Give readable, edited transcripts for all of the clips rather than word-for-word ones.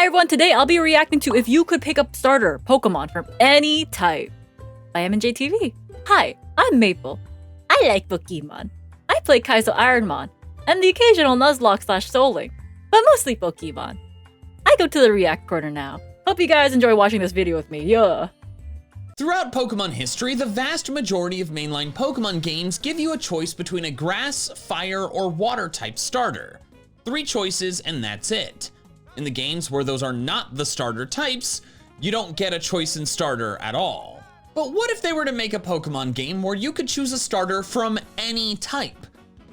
Hi everyone, today I'll be reacting to if you could pick up starter Pokemon from any type by MNJTV. Hi, I'm Maple. I like Pokemon. I play Kaizo Ironmon, and the occasional Nuzlocke/Soling, but mostly Pokemon. I go to the React corner now. Hope you guys enjoy watching this video with me, yeah! Throughout Pokemon history, the vast majority of mainline Pokemon games give you a choice between a grass, fire, or water type starter. 3 choices and that's it. In the games where those are not the starter types, you don't get a choice in starter at all. But what if they were to make a Pokemon game where you could choose a starter from any type?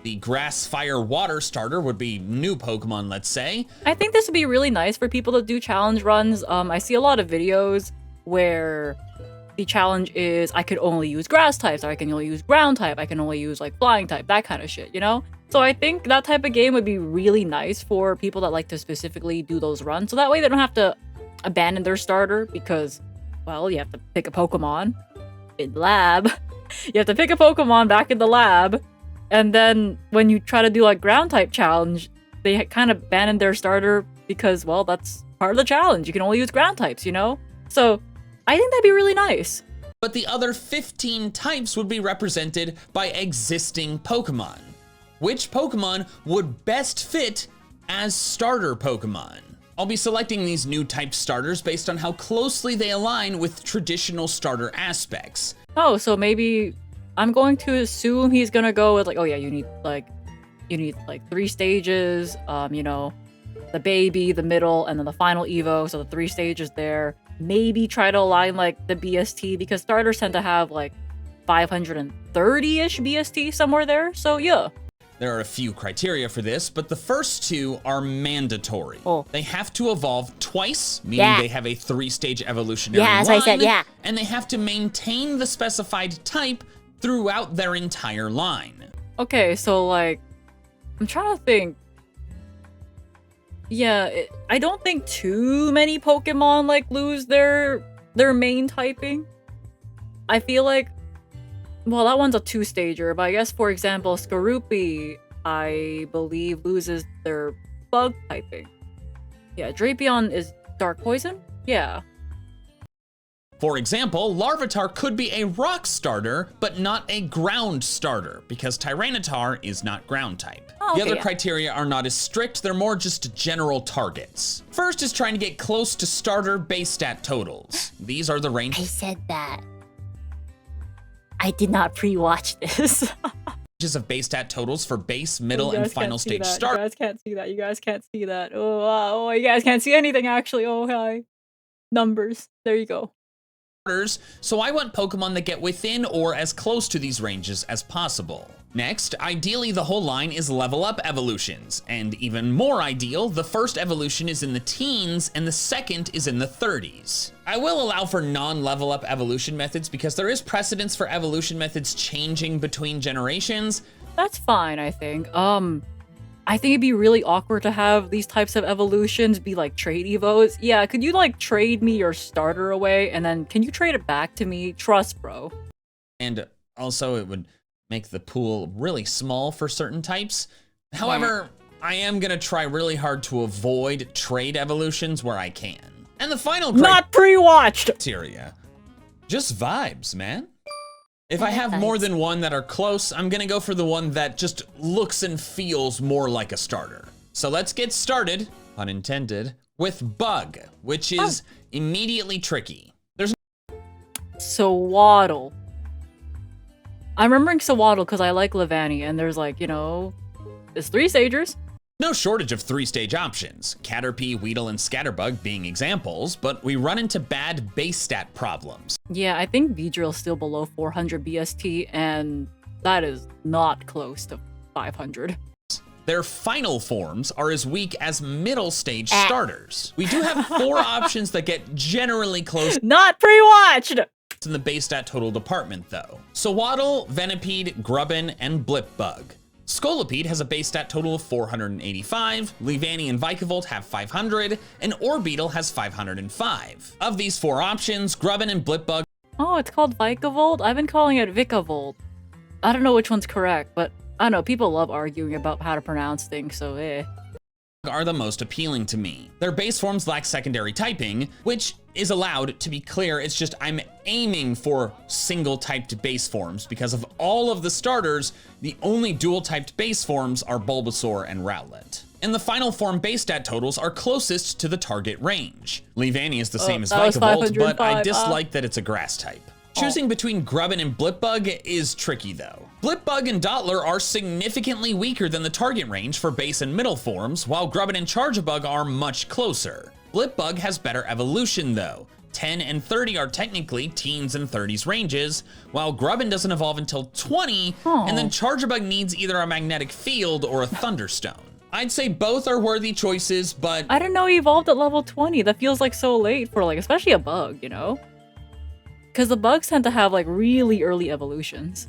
The grass, fire, water starter would be new Pokemon, let's say. I think this would be really nice for people that do challenge runs. I see a lot of videos where the challenge is I could only use grass types, or I can only use ground type, I can only use like flying type, that kind of shit, you know? So I think that type of game would be really nice for people that like to specifically do those runs. So that way they don't have to abandon their starter because, well, you have to pick a Pokemon in the lab. You have to pick a Pokemon back in the lab. And then when you try to do like ground type challenge, they kind of abandon their starter because, well, that's part of the challenge. You can only use ground types, you know? So I think that'd be really nice. But the other 15 types would be represented by existing Pokemon. Which Pokemon would best fit as starter Pokemon? I'll be selecting these new type starters based on how closely they align with traditional starter aspects. Oh, so maybe I'm going to assume he's gonna go with like, oh yeah, you need like 3 stages, you know, the baby, the middle, and then the final Evo, so the 3 stages there. Maybe try to align like the BST because starters tend to have like 530-ish BST somewhere there, so yeah. There are a few criteria for this, but the first 2 are mandatory. Oh. They have to evolve twice, meaning they have a 3-stage evolutionary as line, I said, yeah. And they have to maintain the specified type throughout their entire line. Okay, so like, I'm trying to think. Yeah, I don't think too many Pokemon like lose their main typing. I feel like, well, that one's a 2-stager, but I guess, for example, Skorupi, I believe, loses their bug typing. Yeah, Drapion is Dark Poison? Yeah. For example, Larvitar could be a rock starter, but not a ground starter, because Tyranitar is not ground type. Oh, okay, the other criteria are not as strict, they're more just general targets. First is trying to get close to starter base stat totals. These are the range. I said that. I did not pre-watch this. Of base stat totals for base, middle, and final stage start. You guys can't see that. You guys can't see that. Oh, you guys can't see anything actually. Oh, hi. Numbers. There you go. So I want Pokemon that get within or as close to these ranges as possible. Next, ideally the whole line is level up evolutions, and even more ideal, the first evolution is in the teens and the second is in the 30s. I will allow for non-level up evolution methods because there is precedence for evolution methods changing between generations. That's fine, I think. I think it'd be really awkward to have these types of evolutions be like trade evos. Yeah, could you like trade me your starter away and then can you trade it back to me? Trust, bro. And also it would make the pool really small for certain types. However, I am gonna try really hard to avoid trade evolutions where I can. And the final not pre-watched criteria, just vibes, man. If I have more than one that are close, I'm gonna go for the one that just looks and feels more like a starter. So let's get started, pun intended, with Bug, which is immediately tricky. There's Sawaddle. I'm remembering Sawaddle because I like Levani, and there's like, you know, there's 3 stagers. No shortage of 3-stage options, Caterpie, Weedle, and Scatterbug being examples, but we run into bad base stat problems. Yeah, I think Beedrill's still below 400 BST, and that is not close to 500. Their final forms are as weak as middle stage starters. We do have 4 options that get generally close. Not pre-watched! In the base stat total department, though. Sawaddle, Venipede, Grubbin, and Blipbug. Scolipede has a base stat total of 485, Leavanny and Vikavolt have 500, and Orbeetle has 505. Of these 4 options, Grubbin and Blipbug. Oh, it's called Vikavolt? I've been calling it Vikavolt. I don't know which one's correct, but I don't know, people love arguing about how to pronounce things, so eh. are the most appealing to me. Their base forms lack secondary typing, which is allowed. To be clear, it's just I'm aiming for single typed base forms because of all of the starters, the only dual typed base forms are Bulbasaur and Rowlet. And the final form base stat totals are closest to the target range. Leavanny is the same as Vikavolt, but I dislike that it's a grass type. Choosing between Grubbin and Blipbug is tricky though. Blipbug and Dottler are significantly weaker than the target range for base and middle forms, while Grubbin and Charjabug are much closer. Blipbug has better evolution though. 10 and 30 are technically teens and 30s ranges, while Grubbin doesn't evolve until 20, and then Charjabug needs either a magnetic field or a Thunderstone. I'd say both are worthy choices, but I didn't know he evolved at level 20. That feels like so late for like, especially a bug, you know? Because the bugs tend to have like really early evolutions.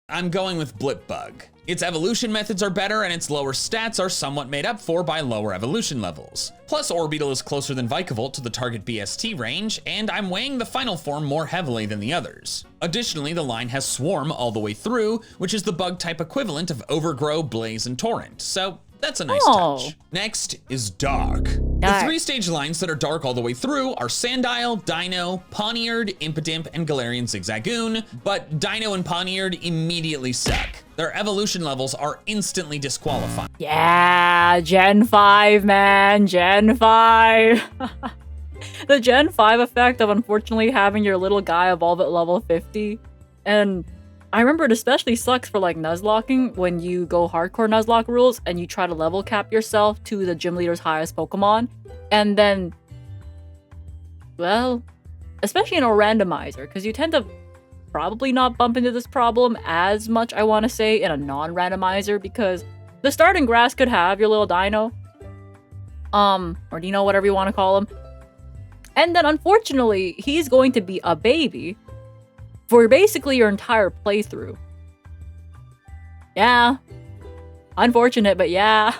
I'm going with Blipbug. Its evolution methods are better and its lower stats are somewhat made up for by lower evolution levels. Plus Orbeetle is closer than Vikavolt to the target BST range, and I'm weighing the final form more heavily than the others. Additionally, the line has Swarm all the way through, which is the bug type equivalent of Overgrow, Blaze, and Torrent, so that's a nice touch. Next is Dark. The 3-stage lines that are dark all the way through are Sandile, Dino, Pawniard, Impidimp, and Galarian Zigzagoon, but Dino and Pawniard immediately suck. Their evolution levels are instantly disqualified. Yeah, Gen 5, man, Gen 5. The Gen 5 effect of unfortunately having your little guy evolve at level 50. And I remember it especially sucks for like Nuzlocking when you go hardcore Nuzlocke rules and you try to level cap yourself to the gym leader's highest Pokemon. And then, well, especially in a randomizer, because you tend to probably not bump into this problem as much, I want to say, in a non-randomizer, because the starting grass could have your little dino. Or Dino, whatever you want to call him. And then unfortunately, he's going to be a baby for basically your entire playthrough. Yeah. Unfortunate, but yeah.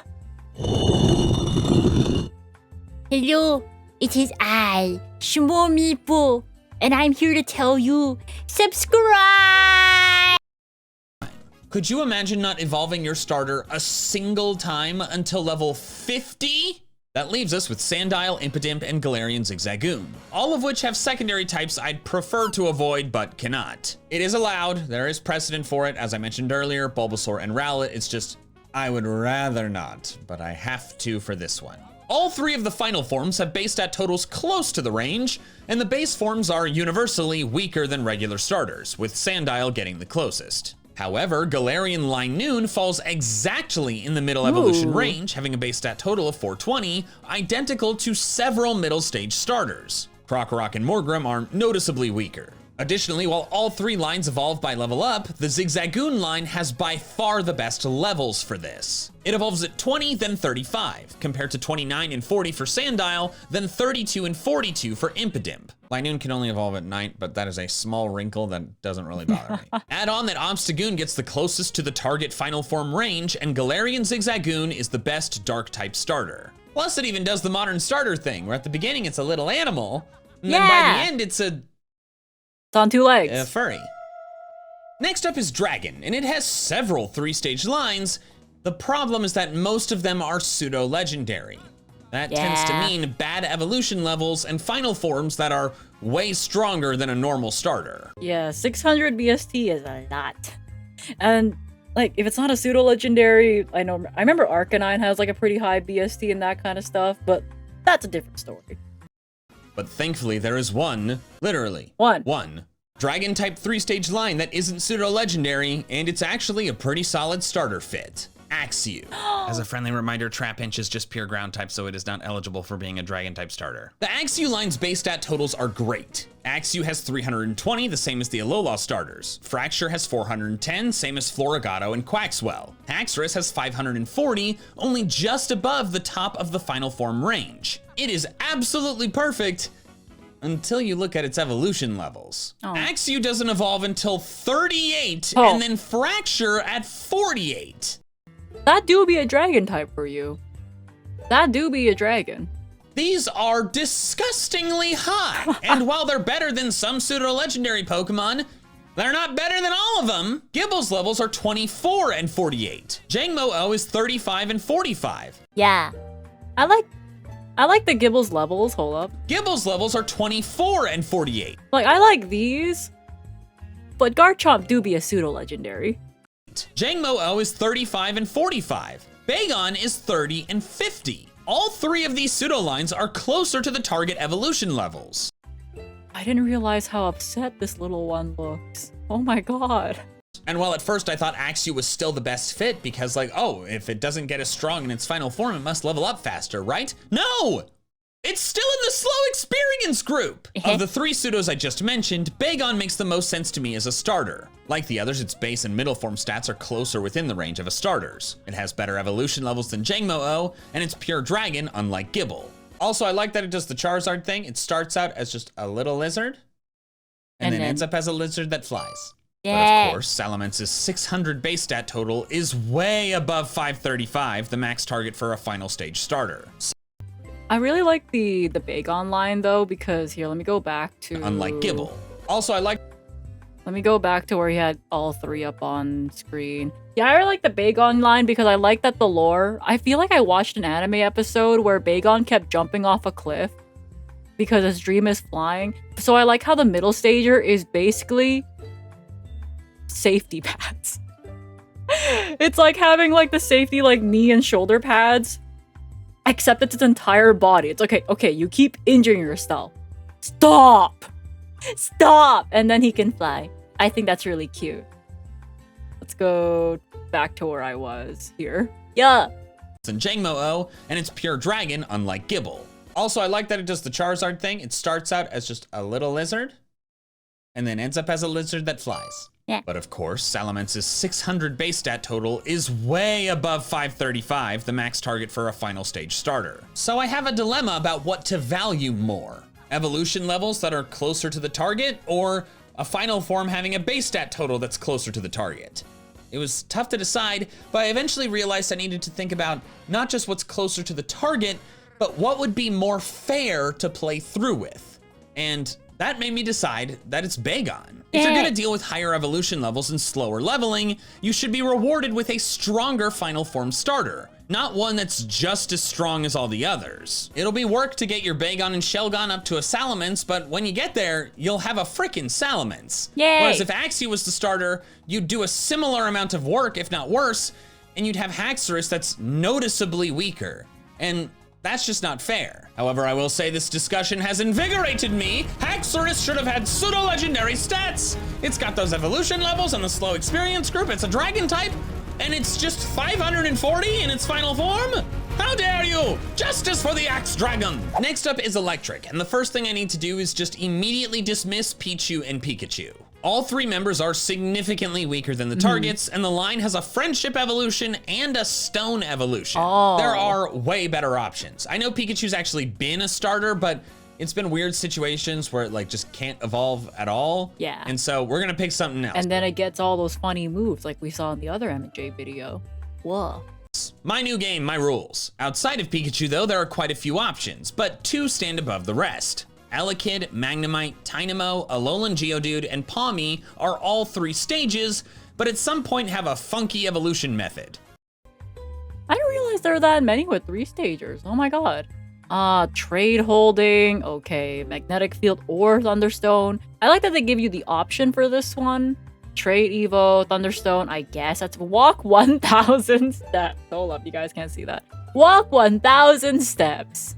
Hello, it is I, Shmomipo, and I'm here to tell you, subscribe! Could you imagine not evolving your starter a single time until level 50? That leaves us with Sandile, Impidimp, and Galarian Zigzagoon, all of which have secondary types I'd prefer to avoid but cannot. It is allowed, there is precedent for it, as I mentioned earlier, Bulbasaur and Rowlet. It's just, I would rather not, but I have to for this one. All 3 of the final forms have base stat totals close to the range, and the base forms are universally weaker than regular starters, with Sandile getting the closest. However, Galarian Linoon falls exactly in the middle evolution range, having a base stat total of 420, identical to several middle stage starters. Krokorok and Morgrem are noticeably weaker. Additionally, while all 3 lines evolve by level up, the Zigzagoon line has by far the best levels for this. It evolves at 20, then 35, compared to 29 and 40 for Sandile, then 32 and 42 for Impidimp. Linoon can only evolve at night, but that is a small wrinkle that doesn't really bother me. Add on that Obstagoon gets the closest to the target final form range, and Galarian Zigzagoon is the best dark type starter. Plus it even does the modern starter thing, where at the beginning it's a little animal, and then by the end it's on 2 legs. A furry. Next up is Dragon, and it has several 3-stage lines. The problem is that most of them are pseudo-legendary. That tends to mean bad evolution levels and final forms that are way stronger than a normal starter. Yeah, 600 BST is a lot. And like, if it's not a pseudo-legendary, I remember Arcanine has like a pretty high BST and that kind of stuff, but that's a different story. But thankfully there is one, literally, one Dragon type 3-stage line that isn't pseudo-legendary, and it's actually a pretty solid starter fit. Axew. As a friendly reminder, Trapinch is just pure ground type, so it is not eligible for being a dragon type starter. The Axew line's base stat totals are great. Axew has 320, the same as the Alola starters. Fracture has 410, same as Florigato and Quaxwell. Haxorus has 540, only just above the top of the final form range. It is absolutely perfect until you look at its evolution levels. Axew doesn't evolve until 38, and then Fracture at 48. That do be a dragon type for you. That do be a dragon. These are disgustingly high, and while they're better than some pseudo-legendary Pokemon, they're not better than all of them. Gibble's levels are 24 and 48. Jangmo-O is 35 and 45. Yeah, I like the Gibble's levels. Hold up. Gibble's levels are 24 and 48. Like, I like these, but Garchomp do be a pseudo-legendary. Jangmo-O is 35 and 45. Bagon is 30 and 50. All three of these pseudo lines are closer to the target evolution levels. I didn't realize how upset this little one looks. Oh my god. And while at first I thought Axew was still the best fit because like, oh, if it doesn't get as strong in its final form, it must level up faster, right? No! It's still in the slow experience group! Of the three pseudos I just mentioned, Bagon makes the most sense to me as a starter. Like the others, its base and middle form stats are closer within the range of a starter's. It has better evolution levels than Jangmo-O, and it's pure dragon, unlike Gibble. Also, I like that it does the Charizard thing. It starts out as just a little lizard, and then ends up as a lizard that flies. Yeah. But of course, Salamence's 600 base stat total is way above 535, the max target for a final stage starter. I really like the Bagon line though, because here, let me go back to... Unlike Gibble. Also, Let me go back to where he had all three up on screen. Yeah, I really like the Bagon line because I like that the lore. I feel like I watched an anime episode where Bagon kept jumping off a cliff because his dream is flying. So I like how the middle stager is basically safety pads. It's like having like the safety like knee and shoulder pads, except it's its entire body. It's okay, you keep injuring yourself. Stop! Stop! And then he can fly. I think that's really cute. Let's go back to where I was here. Yeah. and Jangmo-O, and it's pure dragon, unlike Gibble. Also, I like that it does the Charizard thing. It starts out as just a little lizard, and then ends up as a lizard that flies. Yeah. But of course, Salamence's 600 base stat total is way above 535, the max target for a final stage starter. So I have a dilemma about what to value more. Evolution levels that are closer to the target, or a final form having a base stat total that's closer to the target. It was tough to decide, but I eventually realized I needed to think about not just what's closer to the target, but what would be more fair to play through with. And that made me decide that it's Bagon. If you're gonna deal with higher evolution levels and slower leveling, you should be rewarded with a stronger final form starter, not one that's just as strong as all the others. It'll be work to get your Bagon and Shelgon up to a Salamence, but when you get there, you'll have a frickin' Salamence. Yay. Whereas if Axew was the starter, you'd do a similar amount of work, if not worse, and you'd have Haxorus that's noticeably weaker. And that's just not fair. However, I will say this discussion has invigorated me. Haxorus should have had pseudo-legendary stats. It's got those evolution levels and the slow experience group. It's a dragon type, and it's just 540 in its final form? How dare you! Justice for the Axe Dragon! Next up is Electric, and the first thing I need to do is just immediately dismiss Pichu and Pikachu. All three members are significantly weaker than the targets, and the line has a friendship evolution and a stone evolution. Oh. There are way better options. I know Pikachu's actually been a starter, but it's been weird situations where it like just can't evolve at all. Yeah. And so we're gonna pick something else. And then it gets all those funny moves like we saw in the other MJ video. Whoa. My new game, my rules. Outside of Pikachu though, there are quite a few options, but two stand above the rest. Elekid, Magnemite, Tynamo, Alolan Geodude, and Pawmi are all 3 stages, but at some point have a funky evolution method. I didn't realize there were that many with 3 stagers. Oh my god. Trade holding, okay, magnetic field or Thunderstone. I like that they give you the option for this one. Trade Evo, Thunderstone, I guess that's walk 1,000 steps. Hold up, you guys can't see that. Walk 1,000 steps.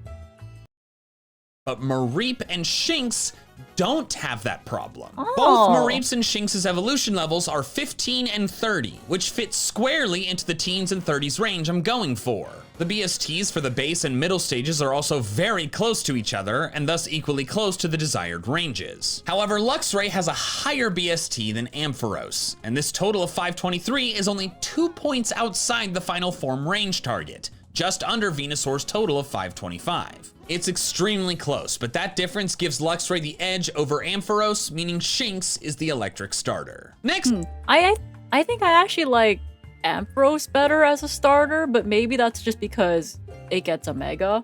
But Mareep and Shinx don't have that problem. Oh. Both Mareep's and Shinx's evolution levels are 15 and 30, which fits squarely into the teens and 30s range I'm going for. The BSTs for the base and middle stages are also very close to each other, and thus equally close to the desired ranges. However, Luxray has a higher BST than Ampharos, and this total of 523 is only 2 points outside the final form range target, just under Venusaur's total of 525. It's extremely close, but that difference gives Luxray the edge over Ampharos, meaning Shinx is the electric starter. Next, I think I actually like Ampharos better as a starter, but maybe that's just because it gets a Mega.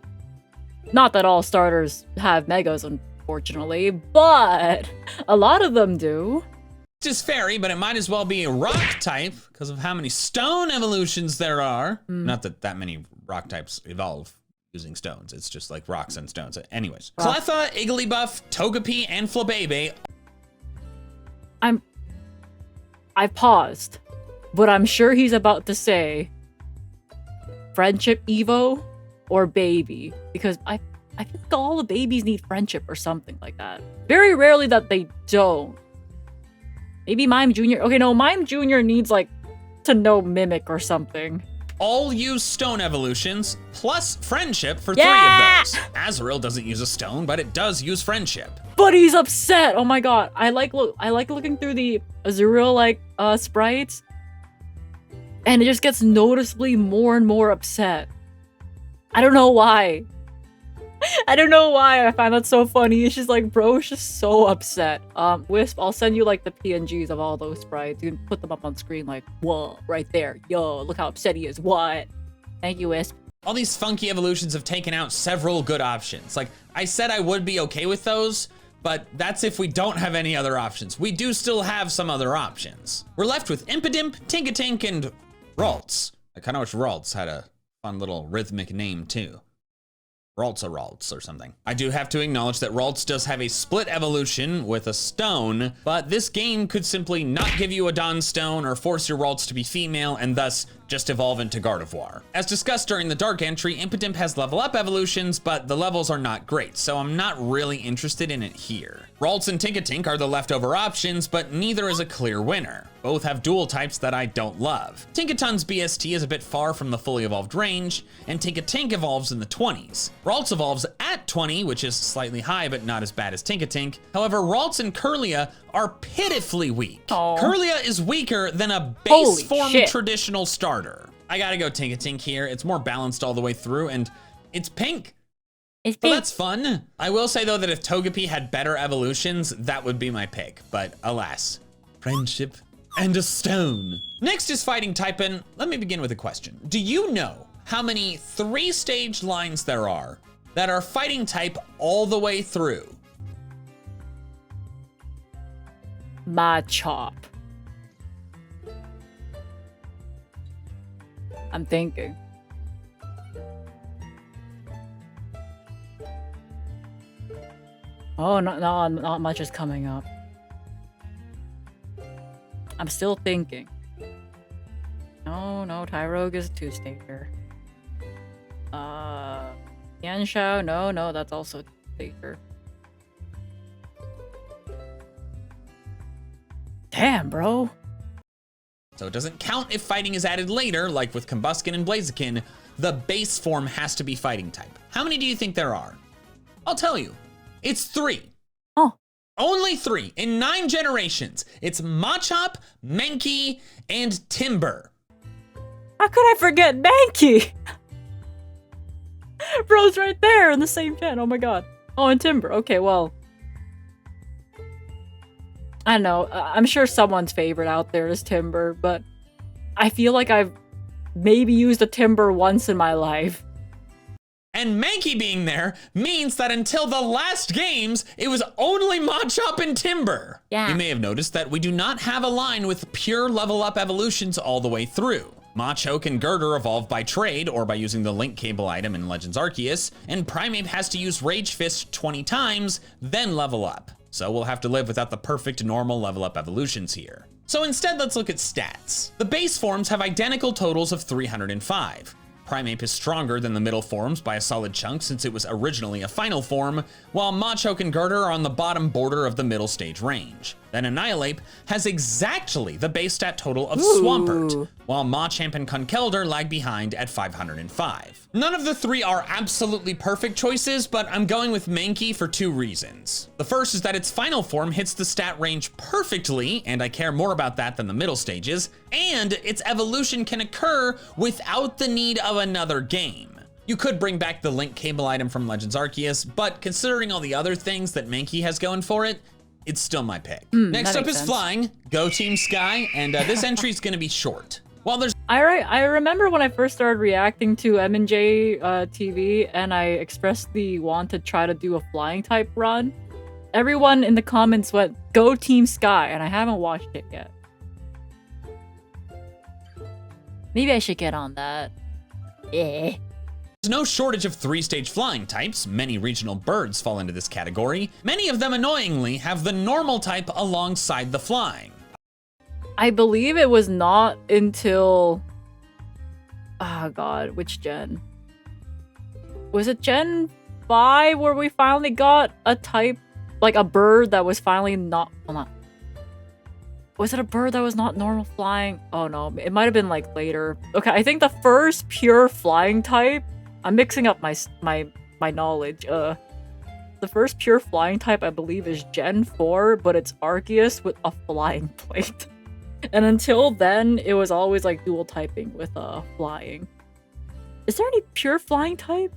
Not that all starters have Megas, unfortunately, but a lot of them do. Which is fairy, but it might as well be a rock type because of how many stone evolutions there are. Not that that many rock types evolve using stones. It's just like rocks and stones. Anyways, Cleffa, Igglybuff, Togepi, and Flabebe. I paused, but I'm sure he's about to say Friendship Evo or Baby, because I feel like all the babies need friendship or something like that. Very rarely that they don't. Maybe Mime Jr. Okay, no, Mime Jr. needs like to know Mimic or something. All use stone evolutions, plus friendship for 3 of those. Azurill doesn't use a stone, but it does use friendship. But he's upset. Oh my god. I like looking through the Azurill sprites, and it just gets noticeably more and more upset. I don't know why. I don't know why I find that so funny. It's just like, bro, it's just so upset. Wysp, I'll send you like the PNGs of all those sprites. You can put them up on screen like, whoa, right there. Yo, look how upset he is. What? Thank you, Wysp. All these funky evolutions have taken out several good options. Like, I said I would be okay with those, but that's if we don't have any other options. We do still have some other options. We're left with Impidimp, Tinkatink, and Ralts. I kinda wish Ralts had a fun little rhythmic name too. Ralts or something. I do have to acknowledge that Ralts does have a split evolution with a stone, but this game could simply not give you a Dawn Stone or force your Ralts to be female and thus just evolve into Gardevoir. As discussed during the Dark entry, Impidimp has level up evolutions, but the levels are not great, so I'm not really interested in it here. Ralts and Tinkatink are the leftover options, but neither is a clear winner. Both have dual types that I don't love. Tinkaton's BST is a bit far from the fully evolved range, and Tinkatink evolves in the 20s. Ralts evolves at 20, which is slightly high, but not as bad as Tinkatink. However, Ralts and Kirlia are pitifully weak. Aww. Kirlia is weaker than a base Holy form shit. traditional starter. I gotta go Tinkatink here. It's more balanced all the way through, and it's pink. It's But big. that's fun. I will say though that if Togepi had better evolutions, that would be my pick. But alas, friendship and a stone. Next is fighting type, and let me begin with a question. Do you know how many 3-stage lines there are that are fighting type all the way through? Machop. I'm thinking. Oh, not much is coming up. I'm still thinking. No, Tyrogue is a 2-stager. Yanshao, no, that's also a 2-stager. Damn, bro. So it doesn't count if fighting is added later, like with Combuskin and Blaziken. The base form has to be fighting type. How many do you think there are? I'll tell you. It's 3. Oh. Only 3 in 9 generations. It's Machop, Mankey, and Timber. How could I forget Mankey? Bro's right there in the same gen. Oh my god. Oh, and Timber. Okay, well. I don't know. I'm sure someone's favorite out there is Timber, but I feel like I've maybe used a Timber once in my life. And Mankey being there means that until the last games, it was only Machop and Timber. Yeah. You may have noticed that we do not have a line with pure level up evolutions all the way through. Machoke and Girder evolve by trade or by using the link cable item in Legends Arceus, and Primeape has to use Rage Fist 20 times, then level up. So we'll have to live without the perfect normal level up evolutions here. So instead, let's look at stats. The base forms have identical totals of 305. Primeape is stronger than the middle forms by a solid chunk since it was originally a final form, while Machoke and Girder are on the bottom border of the middle stage range. Then Annihilape has exactly the base stat total of Swampert, while Machamp and Conkeldurr lag behind at 505. None of the 3 are absolutely perfect choices, but I'm going with Mankey for 2 reasons. The first is that its final form hits the stat range perfectly, and I care more about that than the middle stages, and its evolution can occur without the need of another game. You could bring back the link cable item from Legends Arceus, but considering all the other things that Mankey has going for it, it's still my pick. Next up is sense. Flying. Go Team Sky, and this entry is gonna be short. While there's I remember when I first started reacting to M&J TV and I expressed the want to try to do a flying type run, everyone in the comments went, go Team Sky, and I haven't watched it yet. Maybe I should get on that. Yeah. There's no shortage of 3-stage flying types. Many regional birds fall into this category. Many of them, annoyingly, have the normal type alongside the flying. I believe it was not until... Oh god, which gen? Was it Gen 5 where we finally got a type, like a bird that was finally not... Hold on. Was it a bird that was not normal flying? Oh no, it might have been like later. Okay, I think the first pure flying type... I'm mixing up my knowledge. The first pure flying type, I believe, is Gen 4, but it's Arceus with a flying plate. And until then, it was always like dual typing with flying. Is there any pure flying type?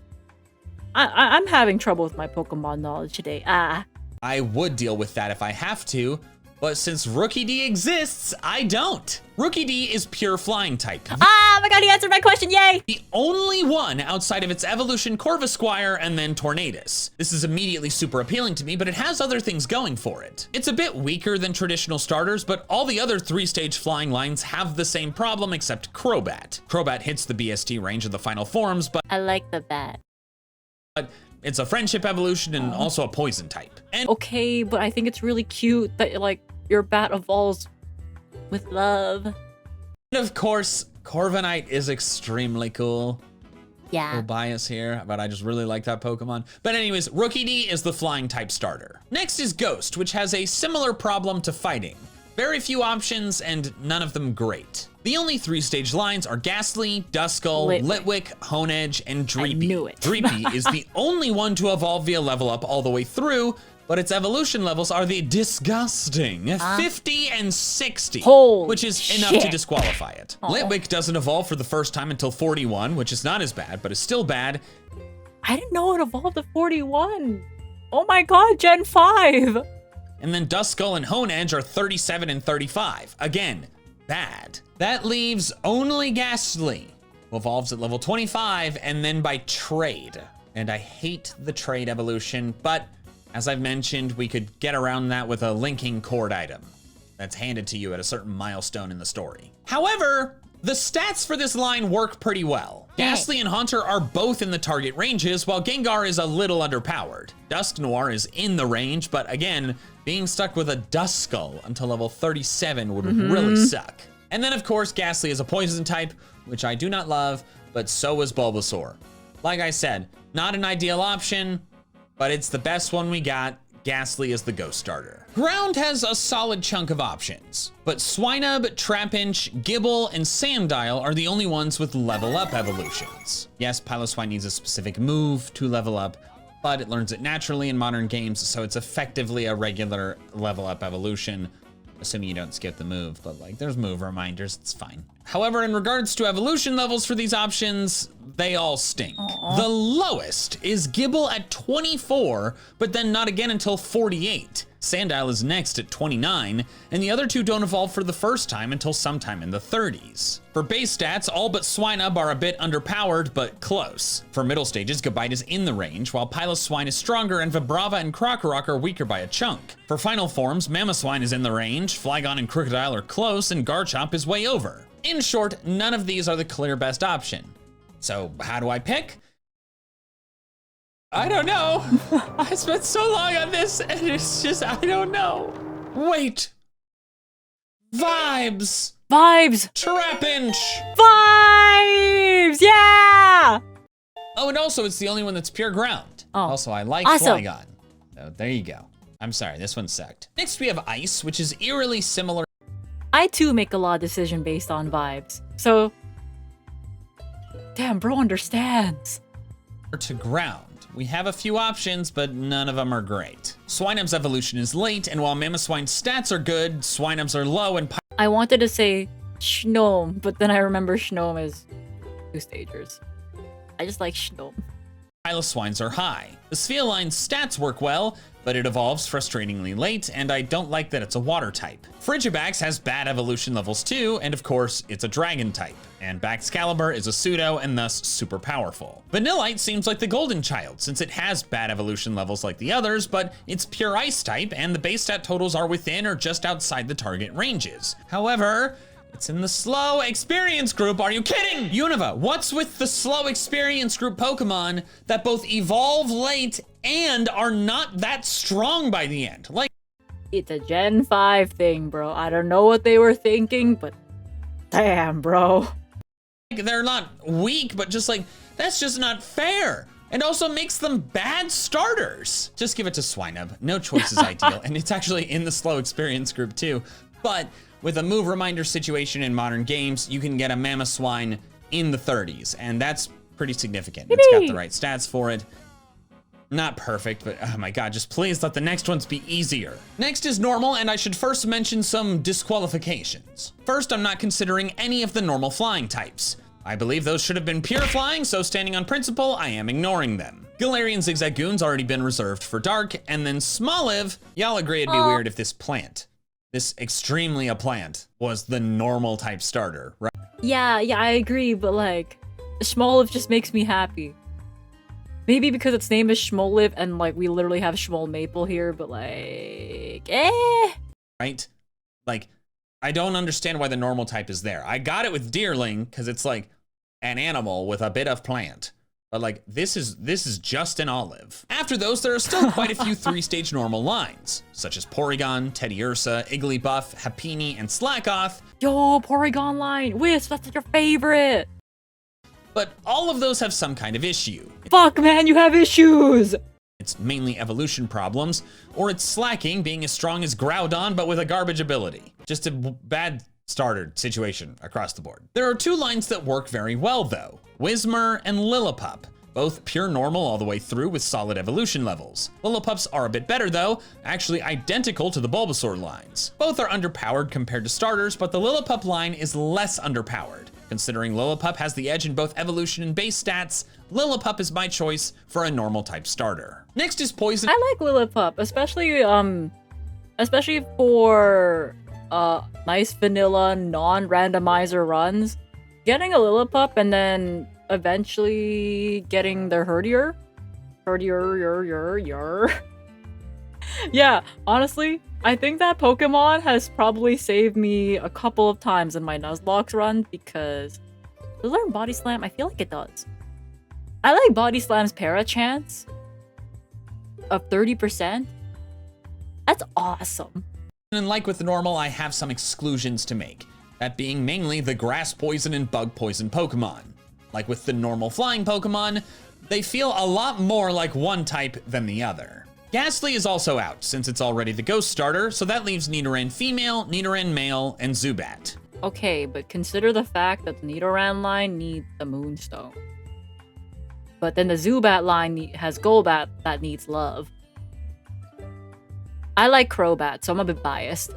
I'm having trouble with my Pokemon knowledge today. I would deal with that if I have to, but since Rookie D exists, I don't. Rookie D is pure flying type. Oh my god, he answered my question, yay! The only one outside of its evolution Corvisquire and then Tornadus. This is immediately super appealing to me, but it has other things going for it. It's a bit weaker than traditional starters, but all the other 3-stage flying lines have the same problem except Crobat. Crobat hits the BST range of the final forms, but I like the bat. it's a friendship evolution and also a poison type. And Okay, but I think it's really cute that like your bat evolves with love. of course, Corviknight is extremely cool. Yeah. No bias here, but I just really like that Pokemon. But anyways, Rookie D is the flying type starter. Next is Ghost, which has a similar problem to fighting. Very few options and none of them great. The only 3-stage lines are Ghastly, Duskull, Litwick, Honedge, and Dreepy. I knew it. Dreepy is the only one to evolve via level up all the way through, but its evolution levels are the disgusting 50 and 60, Holy which is enough to disqualify it. Litwick doesn't evolve for the first time until 41, which is not as bad, but is still bad. I didn't know it evolved to 41. Oh my god, Gen 5. And then Duskull and Honedge are 37 and 35. Again, bad. That leaves only Ghastly, who evolves at level 25 and then by trade. And I hate the trade evolution, but as I've mentioned, we could get around that with a linking cord item that's handed to you at a certain milestone in the story. However, the stats for this line work pretty well. Ghastly and Haunter are both in the target ranges, while Gengar is a little underpowered. Dusknoir is in the range, but again, being stuck with a Duskull until level 37 would really suck. And then of course, Ghastly is a poison type, which I do not love, but so is Bulbasaur. Like I said, not an ideal option, but it's the best one we got. Ghastly is the Ghost starter. Ground has a solid chunk of options, but Swinub, Trapinch, Gibble, and Sandile are the only ones with level up evolutions. Yes, Piloswine needs a specific move to level up, but it learns it naturally in modern games, so it's effectively a regular level up evolution, assuming you don't skip the move, but like there's move reminders, it's fine. However, in regards to evolution levels for these options, they all stink. The lowest is Gibble at 24, but then not again until 48. Sandile is next at 29, and the other two don't evolve for the first time until sometime in the 30s. For base stats, all but Swinub are a bit underpowered, but close. For middle stages, Gabite is in the range, while Piloswine is stronger and Vibrava and Krokorok are weaker by a chunk. For final forms, Mamoswine is in the range, Flygon and Crocodile are close, and Garchomp is way over. In short, none of these are the clear best option. So how do I pick? I don't know. I spent so long on this and it's just, I don't know. Wait. Vibes. Vibes. Trapinch. Vibes. Yeah. Oh, and also it's the only one that's pure ground. Oh. Also, I like Flygon. So there you go. I'm sorry, this one sucked. Next we have Ice, which is eerily similar. I too make a lot of decision based on vibes. So, damn, bro understands. To ground. We have a few options, but none of them are great. Swinub's evolution is late, and while Mamoswine's stats are good, Swinub's are low and I wanted to say Shnome, but then I remember Shnome is 2 stagers. I just like Shnome. Piloswines are high. The Spheoline's stats work well, but it evolves frustratingly late, and I don't like that it's a water type. Frigibax has bad evolution levels too, and of course, it's a dragon type. And Baxcalibur is a pseudo and thus super powerful. Vanillite seems like the golden child, since it has bad evolution levels like the others, but it's pure ice type, and the base stat totals are within or just outside the target ranges. However, It's in the slow experience group. Are you kidding? Unova, what's with the slow experience group Pokemon that both evolve late and are not that strong by the end? Like, It's a Gen 5 thing, bro. I don't know what they were thinking, but damn, bro. they're not weak, but just like, that's just not fair. And also makes them bad starters. Just give it to Swinub. No choice is ideal. And it's actually in the slow experience group too. But with a move reminder situation in modern games, you can get a Mamoswine in the 30s. And that's pretty significant. It's got the right stats for it. Not perfect, but oh my god, just please let the next ones be easier. Next is normal, and I should first mention some disqualifications. First, I'm not considering any of the normal flying types. I believe those should have been pure flying, so standing on principle, I am ignoring them. Galarian Zigzagoon's already been reserved for dark, and then Smoliv, y'all agree it'd be weird if this extremely a plant, was the normal type starter, right? Yeah, I agree, but like, Smoliv just makes me happy. Maybe because its name is Smoliv and like we literally have Schmol Maple here, but like, Right? Like, I don't understand why the normal type is there. I got it with Deerling, because it's like an animal with a bit of plant. But like, this is just an olive. After those, there are still quite a few 3-stage normal lines, such as Porygon, Teddiursa, Igglybuff, Happiny, and Slackoth. Yo, Porygon line, Wisp, that's your favorite. But all of those have some kind of issue. Fuck, man, you have issues. It's mainly evolution problems, or it's slacking, being as strong as Groudon, but with a garbage ability. Just a bad starter situation across the board. There are 2 lines that work very well, though. Whismur and Lillipup, both pure normal all the way through with solid evolution levels. Lillipup's are a bit better, though, actually identical to the Bulbasaur lines. Both are underpowered compared to starters, but the Lillipup line is less underpowered. Considering Lillipup has the edge in both evolution and base stats, Lillipup is my choice for a normal type starter. Next is Poison. I like Lillipup, especially for nice vanilla non-randomizer runs. Getting a Lillipup and then eventually getting the Herdier. Yeah, honestly, I think that Pokemon has probably saved me a couple of times in my Nuzlocke run because... Does it learn Body Slam? I feel like it does. I like Body Slam's para chance of 30%. That's awesome. And like with the normal, I have some exclusions to make. That being mainly the grass poison and bug poison Pokemon. Like with the normal flying Pokemon, they feel a lot more like one type than the other. Ghastly is also out, since it's already the ghost starter, so that leaves Nidoran female, Nidoran male, and Zubat. Okay, but consider the fact that the Nidoran line needs the Moonstone. But then the Zubat line has Golbat that needs love. I like Crobat, so I'm a bit biased.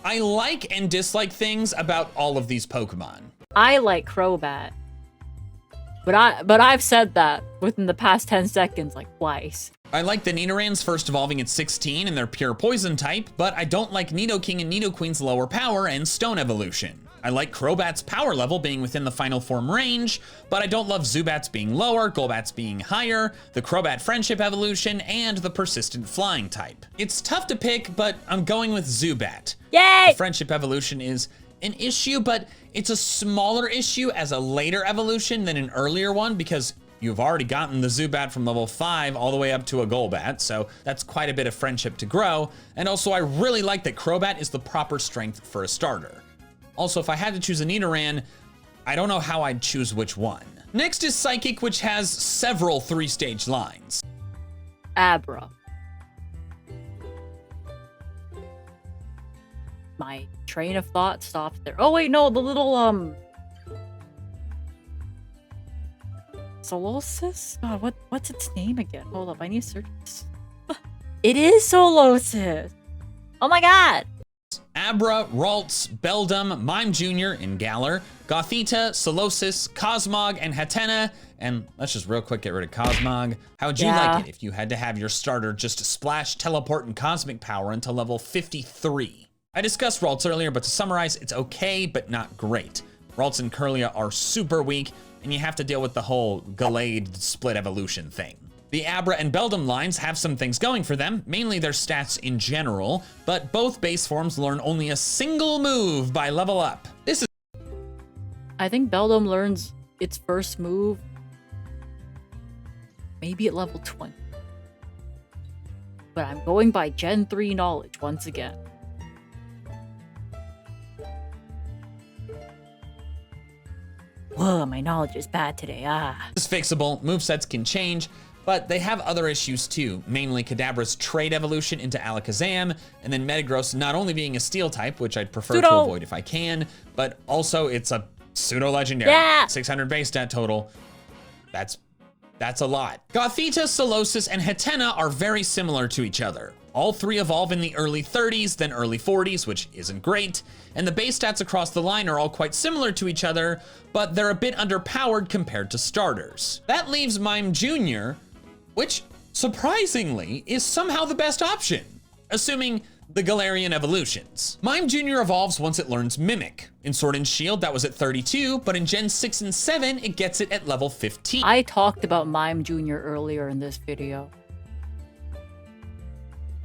I like and dislike things about all of these Pokemon. I like Crobat. But I've said that within the past 10 seconds like twice. I like the Nidorans first evolving at 16 and their pure poison type, but I don't like Nidoking and Nidoqueen's lower power and stone evolution. I like Crobat's power level being within the final form range, but I don't love Zubat's being lower, Golbat's being higher, the Crobat friendship evolution, and the persistent flying type. It's tough to pick, but I'm going with Zubat. Yay! The friendship evolution is an issue, but it's a smaller issue as a later evolution than an earlier one because you've already gotten the Zubat from level 5 all the way up to a Golbat, so that's quite a bit of friendship to grow. And also I really like that Crobat is the proper strength for a starter. Also, if I had to choose a Nidoran, I don't know how I'd choose which one. Next is Psychic, which has several 3-stage lines. Abra. My train of thought stopped there. Oh wait, no, the little Solosis? God, what's its name again? Hold up, I need to search this. It is Solosis! Oh my god! Abra, Ralts, Beldum, Mime Jr. in Galar, Gothita, Solosis, Cosmog, and Hatena. And let's just real quick get rid of Cosmog. How would you like it if you had to have your starter just splash, teleport, and cosmic power until level 53? I discussed Ralts earlier, but to summarize, it's okay, but not great. Ralts and Kirlia are super weak, and you have to deal with the whole Gallade split evolution thing. The Abra and Beldum lines have some things going for them, mainly their stats in general, but both base forms learn only a single move by level up. This is I think Beldum learns its first move maybe at level 20. But I'm going by Gen 3 knowledge once again. Whoa, my knowledge is bad today, It's fixable, movesets can change, but they have other issues too, mainly Kadabra's trade evolution into Alakazam, and then Metagross not only being a steel type, which I'd prefer to avoid if I can, but also it's a pseudo-legendary. Yeah. 600 base stat total. That's a lot. Gothita, Solosis, and Hatena are very similar to each other. All three evolve in the early 30s, then early 40s, which isn't great, and the base stats across the line are all quite similar to each other, but they're a bit underpowered compared to starters. That leaves Mime Jr., which, surprisingly, is somehow the best option, assuming the Galarian evolutions. Mime Jr. evolves once it learns Mimic. In Sword and Shield, that was at 32, but in Gen 6 and 7, it gets it at level 15. I talked about Mime Jr. earlier in this video.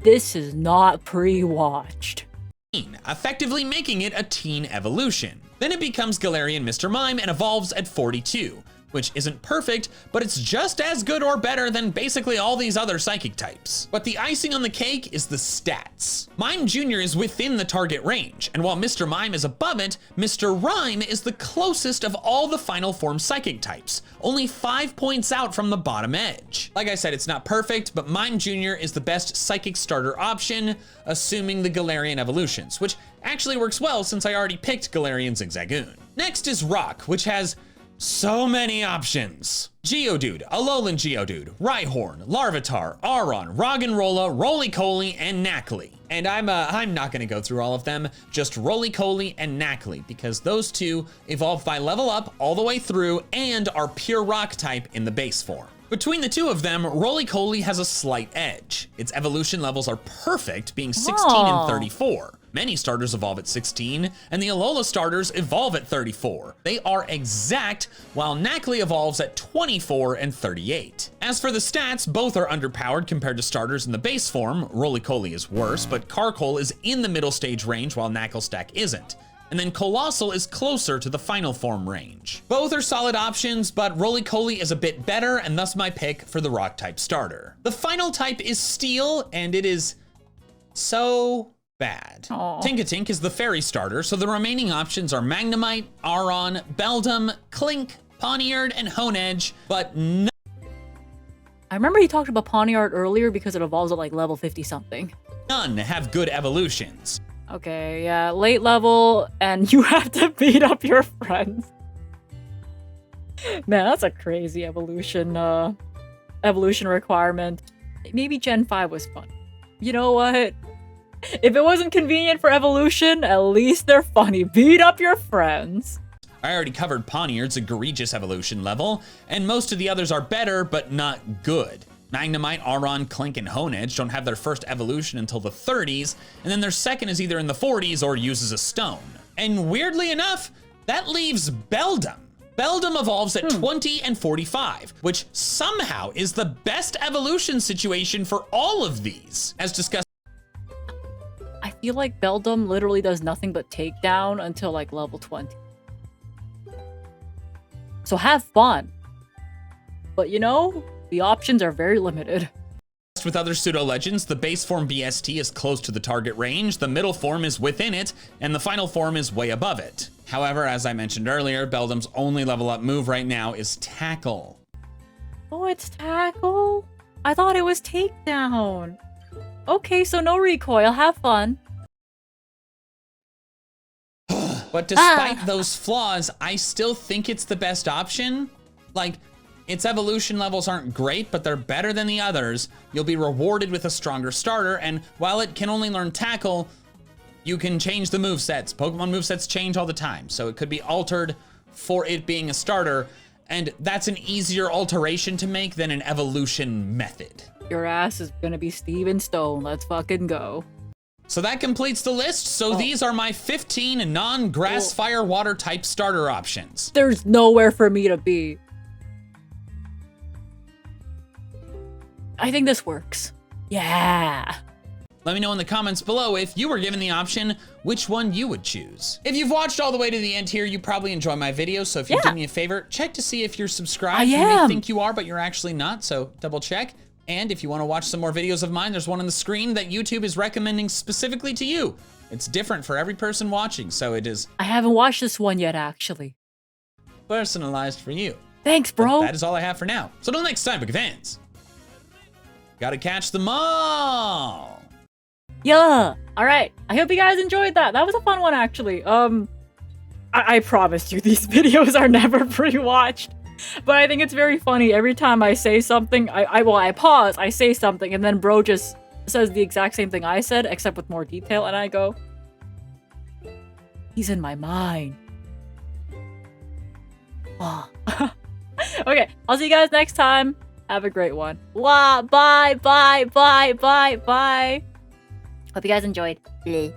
This is not pre-watched. Effectively making it a teen evolution. Then it becomes Galarian Mr. Mime and evolves at 42, which isn't perfect, but it's just as good or better than basically all these other psychic types. But the icing on the cake is the stats. Mime Jr. is within the target range, and while Mr. Mime is above it, Mr. Rhyme is the closest of all the final form psychic types, only 5 points out from the bottom edge. Like I said, it's not perfect, but Mime Jr. is the best psychic starter option, assuming the Galarian evolutions, which actually works well since I already picked Galarian Zigzagoon. Next is Rock, which has so many options. Geodude, Alolan Geodude, Rhyhorn, Larvitar, Aron, Roggenrola, Roly-Poly, and Nacli. And I'm not gonna go through all of them, just Roly-Poly and Nacli, because those two evolve by level up all the way through and are pure rock type in the base form. Between the two of them, Roly-Poly has a slight edge. Its evolution levels are perfect, being 16 and 34. Many starters evolve at 16, and the Alola starters evolve at 34. They are exact, while Nacli evolves at 24 and 38. As for the stats, both are underpowered compared to starters in the base form. Roly-Poly is worse, but Carkol is in the middle stage range while Knucklestack isn't. And then Colossal is closer to the final form range. Both are solid options, but Roly-Poly is a bit better, and thus my pick for the rock type starter. The final type is Steel, and it is so bad. Tinkatink is the fairy starter, so the remaining options are Magnemite, Aron, Beldum, Clink, Pawniard, and Honedge, but no. I remember he talked about Pawniard earlier because it evolves at like level 50 something. None have good evolutions. Okay, yeah, late level, and you have to beat up your friends. Man, that's a crazy evolution requirement. Maybe Gen 5 was fun. You know what? If it wasn't convenient for evolution, at least they're funny. Beat up your friends. I already covered Pawniard's egregious evolution level, and most of the others are better, but not good. Magnemite, Aron, Clink, and Honedge don't have their first evolution until the 30s, and then their second is either in the 40s or uses a stone. And weirdly enough, that leaves Beldum. Beldum evolves at 20 and 45, which somehow is the best evolution situation for all of these, as discussed. I feel like Beldum literally does nothing but take down until like level 20. So have fun. But you know, the options are very limited. With other pseudo-legends, the base form BST is close to the target range, the middle form is within it, and the final form is way above it. However, as I mentioned earlier, Beldum's only level up move right now is Tackle. Oh, it's Tackle? I thought it was Takedown. Okay, so no recoil, have fun. But despite those flaws, I still think it's the best option. Like, its evolution levels aren't great, but they're better than the others. You'll be rewarded with a stronger starter, and while it can only learn Tackle, you can change the movesets. Pokemon movesets change all the time, so it could be altered for it being a starter, and that's an easier alteration to make than an evolution method. Your ass is gonna be Steven Stone, let's fucking go. So that completes the list, so these are my 15 non-grass, fire, water type starter options. There's nowhere for me to be. I think this works. Yeah. Let me know in the comments below if you were given the option, which one you would choose. If you've watched all the way to the end here, you probably enjoy my videos, so if you do me a favor, check to see if you're subscribed. I You may am. think you are, but you're actually not, so double check. And if you wanna watch some more videos of mine, there's one on the screen that YouTube is recommending specifically to you. It's different for every person watching, so it is I haven't watched this one yet, actually. personalized for you. Thanks, But bro. that is all I have for now. So until next time, Poke fans, gotta catch them all. Yeah. All right. I hope you guys enjoyed that. That was a fun one, actually. I promise you, these videos are never pre-watched, but I think it's very funny. Every time I say something, I pause, I say something, and then bro just says the exact same thing I said, except with more detail, and I go, he's in my mind. Oh. Okay, I'll see you guys next time. Have a great one. Bye, bye, bye, bye, bye, bye. Hope you guys enjoyed. Bleh.